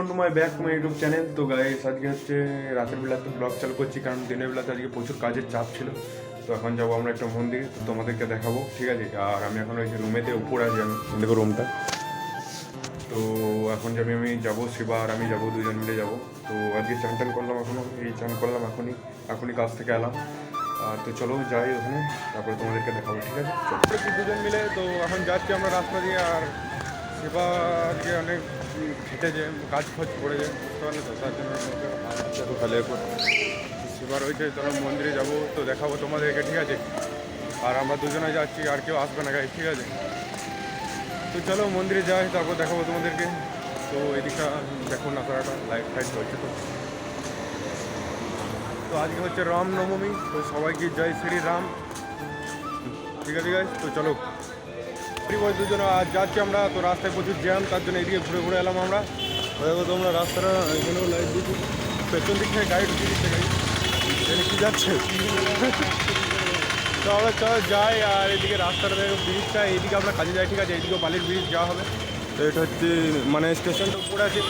To my back to my YouTube channel. তো guys আজকে হচ্ছে রাতের বেলা তো ব্লগ চালু করছি, কারণ দিনের বেলাতে আজকে প্রচুর কাজের চাপ ছিল। তো এখন যাবো আমরা একটা মন্দিরে, তো তোমাদেরকে দেখাবো, ঠিক আছে। আর আমি এখন ওই যে রুমেতে উপরে আছি, আমি দেখো রুমটা। তো এখন আমি যাবো, শিবা আর আমি যাবো, দুজন মিলে যাবো। তো আজকে চান টান করলাম, এখনও এই চান করলাম, এখনই কাজ থেকে এলাম। আর তো চলো যাই ওখানে, তারপরে তোমাদেরকে দেখাবো, ঠিক আছে। দুজন মিলে তো এখন যাচ্ছি আমরা রাস্তা দিয়ে। আর শিবা আজকে অনেক খেটেছে, কাজ খোঁজ পড়েছে, বুঝতে পারলে তো, তার জন্য ভালো শিবা রয়েছে। চলো মন্দিরে যাবো, তো দেখাবো তোমাদেরকে, ঠিক আছে। আর আমরা দুজনে যাচ্ছি, আর কেউ আসবে না গাইস, ঠিক আছে। তো চলো মন্দিরে যাই, তারপর দেখাবো তোমাদেরকে। তো এদিকটা দেখো না, করাটা লাইট ফাইট চলছে। তো আজকে হচ্ছে রামনবমী, তো সবাইকে জয় শ্রী রাম, ঠিক আছে গাইস। তো চলো দুজন আজ যাচ্ছি আমরা, তো রাস্তায় প্রচুর জ্যাম, তার জন্য এদিকে ঘুরে ঘুরে এলাম আমরা। দেখো তোমরা রাস্তাটা, এখানেও লাইট দিচ্ছি, পেছন দিক থেকে গাড়ি ঢুকিয়ে দিচ্ছে, গাড়ি এখানে কী যাচ্ছে। তো আমরা চলো যাই। আর এদিকে রাস্তাটা দেখো, ব্রিজটা এইদিকে আমরা কাজে যাই, ঠিক আছে। এইদিকেও বালির ব্রিজ যাওয়া হবে। তো এটা হচ্ছে মানে স্টেশনটা উপরে আছে।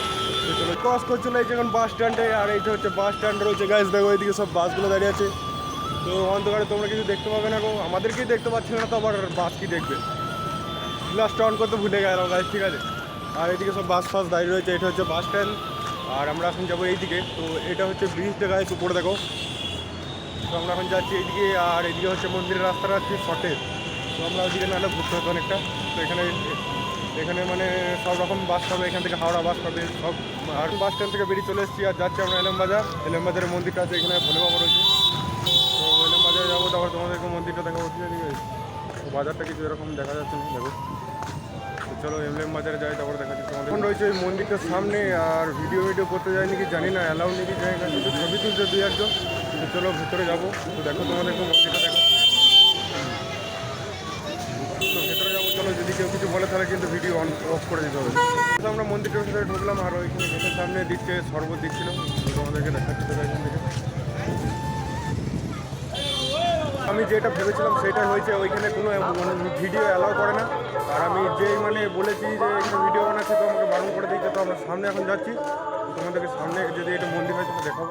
তো চলো ক্রস করছিল এই যে এখন বাস স্ট্যান্ডে। আর এইটা হচ্ছে বাস স্ট্যান্ড রয়েছে গাইস, দেখো এইদিকে সব বাসগুলো দাঁড়িয়ে আছে। তো অন্ধকারে তোমরা কিছু দেখতে পাবে না গো, আমাদেরকেই দেখতে পাচ্ছি না, তো আবার বাস কি দেখবে। গ্লাসটা অন করতে ভুলে গেলাম গাইস, ঠিক আছে। আর এইদিকে সব বাস ফাস দাঁড়িয়ে রয়েছে, এটা হচ্ছে বাস স্ট্যান্ড। আর আমরা এখন যাবো এইদিকে, তো এটা হচ্ছে ব্রিজটা গাইস, উপরে দেখো। তো আমরা এখন যাচ্ছি এইদিকে। আর এইদিকে হচ্ছে মন্দিরের রাস্তাটা হচ্ছে শর্টেজ, তো আমরা ওইদিকে নাহলে ঘুরতে হতো অনেকটা। তো এখানে মানে সব রকম বাস পাবে, এখান থেকে হাওড়া বাস পাবে সব। আর বাস স্ট্যান্ড থেকে বেরিয়ে চলে এসেছি, আর যাচ্ছি আমরা এলএমবাজারের মন্দিরটা আছে, এখানে ভোলে বাবা রয়েছে। তো এলএমবাজারে যাবো, তারপর তোমাদেরকে মন্দিরটা দেখাবো, ঠিক আছে। তো বাজারটা কিছু এরকম দেখা যাচ্ছে না, দেখো। তো চলো এলএমবাজারে যাই, তারপর দেখাচ্ছি তোমাদের। এখন রয়েছে ওই মন্দিরটার সামনে। আর ভিডিও করতে যাই নাকি জানি না, অ্যালাউ নাকি যাই না, কিন্তু ছবি তুলতে দুই একজন। তো চলো ভেতরে যাবো, তো দেখো তোমাদেরকে মন্দিরটা দেখো। তো ভেতরে যাবো, চলো। যদি কেউ কিছু বলে তাহলে কিন্তু ভিডিও অফ করে দিতে হবে। তো আমরা মন্দিরটার ভিতরে ঢুকলাম, আর ওইখানে গেটের সামনে দিচ্ছে শরবত দিচ্ছিল, তো তোমাদেরকে দেখাচ্ছি। তো এখান থেকে আমি যেটা ভেবেছিলাম সেটা হয়েছে, ওইখানে কোনো ভিডিও অ্যালাউ করে না। আর আমি যেই মানে বলেছি যে এখানে ভিডিও বানাচ্ছি, তো আমাকে বারণ করে দিয়েছে। তো আমরা সামনে এখন যাচ্ছি, তোমাদেরকে সামনে যদি এটা মন্দির হয় তো দেখাবো।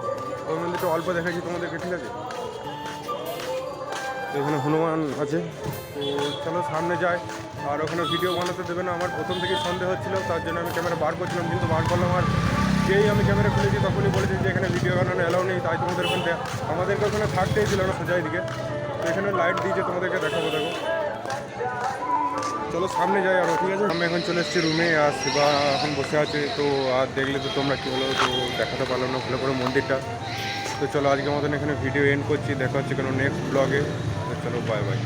ওই মন্দিরটা অল্প দেখাচ্ছি তোমাদেরকে, ঠিক আছে। তো এখানে হনুমান আছে, তো চলো সামনে যাই। আর ওখানে ভিডিও বানাতে দেবে না, আমার প্রথম থেকেই সন্দেহ হচ্ছিলো, তার জন্য আমি ক্যামেরা বার করছিলাম, কিন্তু বার করলাম। আর যেই আমি ক্যামেরা খুলেছি তখনই বলেছি যে এখানে ভিডিও বানানো অ্যালাউ নেই। তাই তোমাদের ওখানে আমাদেরকে ওখানে থাকতেই ছিল না, সোজা দিকে। তো এখানে লাইট দিয়েছে, তোমাদেরকে দেখাবো, দেখো। চলো সামনে যাই আরও, ঠিক আছে। আমি এখন চলে এসেছি রুমে, আর শিবা এখন বসে আছে। তো আর দেখলে তো তোমরা কী হলো, তো দেখাতে পারলাম না ভালো করে মন্দিরটা। তো চলো আজকের মতন এখানে ভিডিও এন্ড করছি, দেখা হচ্ছে কোনো নেক্সট ব্লগে। তো চলো বাই বাই।